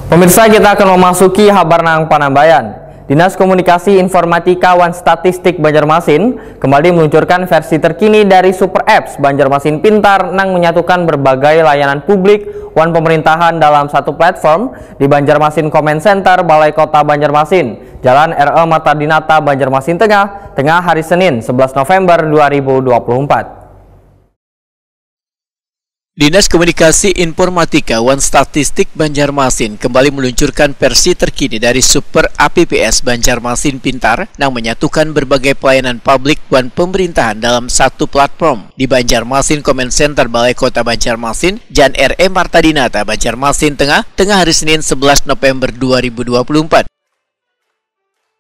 Pemirsa, kita akan memasuki kabar nang Panambayan. Dinas Komunikasi Informatika Wan Statistik Banjarmasin kembali meluncurkan versi terkini dari Super Apps Banjarmasin Pintar nang menyatukan berbagai layanan publik wan pemerintahan dalam satu platform di Banjarmasin Comment Center Balai Kota Banjarmasin, Jalan RE Marta Dinata, Banjarmasin Tengah hari Senin 11 November 2024. Dinas Komunikasi Informatika Wan Statistik Banjarmasin kembali meluncurkan versi terkini dari Super Apps Banjarmasin Pintar yang menyatukan berbagai pelayanan publik wan pemerintahan dalam satu platform di Banjarmasin Comment Center Balai Kota Banjarmasin, Jalan RE Marta Dinata, Banjarmasin Tengah hari Senin 11 November 2024.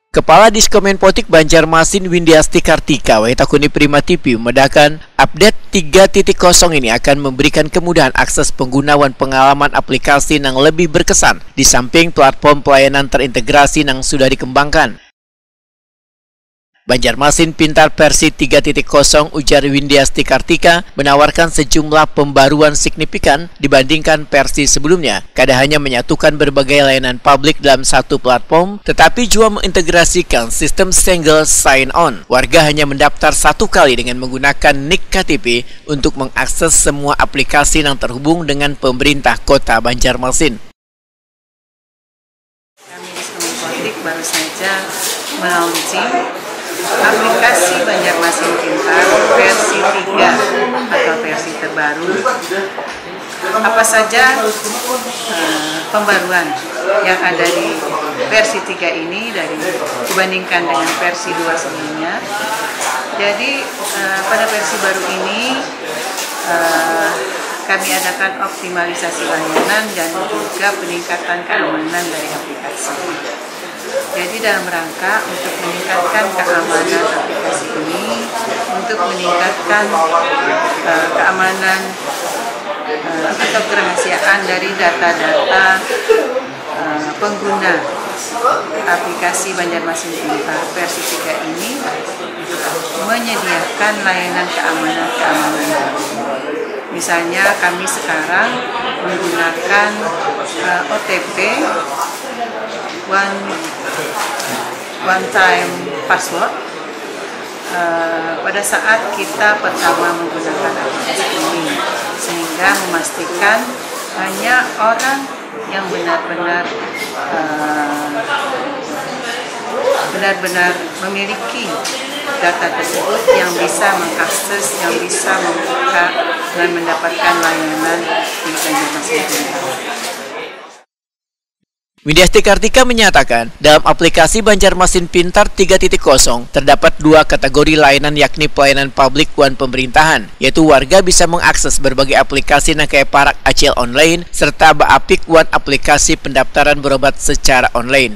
Kepala Diskomenpotik Banjarmasin Windiasti Kartika Waitakuni Prima TV membedakan update 3.0 ini akan memberikan kemudahan akses penggunaan pengalaman aplikasi yang lebih berkesan di samping platform pelayanan terintegrasi yang sudah dikembangkan. Banjarmasin Pintar versi 3.0 ujar Windiasti Kartika menawarkan sejumlah pembaruan signifikan dibandingkan versi sebelumnya. Kada hanya menyatukan berbagai layanan publik dalam satu platform, tetapi juga mengintegrasikan sistem single sign-on. Warga hanya mendaftar satu kali dengan menggunakan NIK KTP untuk mengakses semua aplikasi yang terhubung dengan pemerintah Kota Banjarmasin. Kami Diskomenpotik baru saja melaunching aplikasi Banjarmasin Pintar versi 3 atau versi terbaru. Apa saja pembaruan yang ada di versi 3 ini dibandingkan dengan versi 2 sebelumnya. Jadi pada versi baru ini kami adakan optimalisasi layanan dan juga peningkatan keamanan dari aplikasi. Jadi dalam rangka untuk meningkatkan keamanan aplikasi ini, untuk meningkatkan keamanan atau kerahasiaan dari data-data pengguna aplikasi Banjarmasin Pintar versi 3 ini menyediakan layanan keamanan baru. Misalnya kami sekarang menggunakan OTP one time password pada saat kita pertama menggunakan aplikasi ini, sehingga memastikan hanya orang yang benar-benar memiliki data tersebut yang bisa mengakses, yang bisa membuka dan mendapatkan layanan di Banjarmasin Pintar. Windiasti Kartika menyatakan, dalam aplikasi Banjarmasin Pintar 3.0 terdapat dua kategori layanan, yakni pelayanan publik wan pemerintahan, yaitu warga bisa mengakses berbagai aplikasi kayak parak acil online serta baapik wan aplikasi pendaftaran berobat secara online.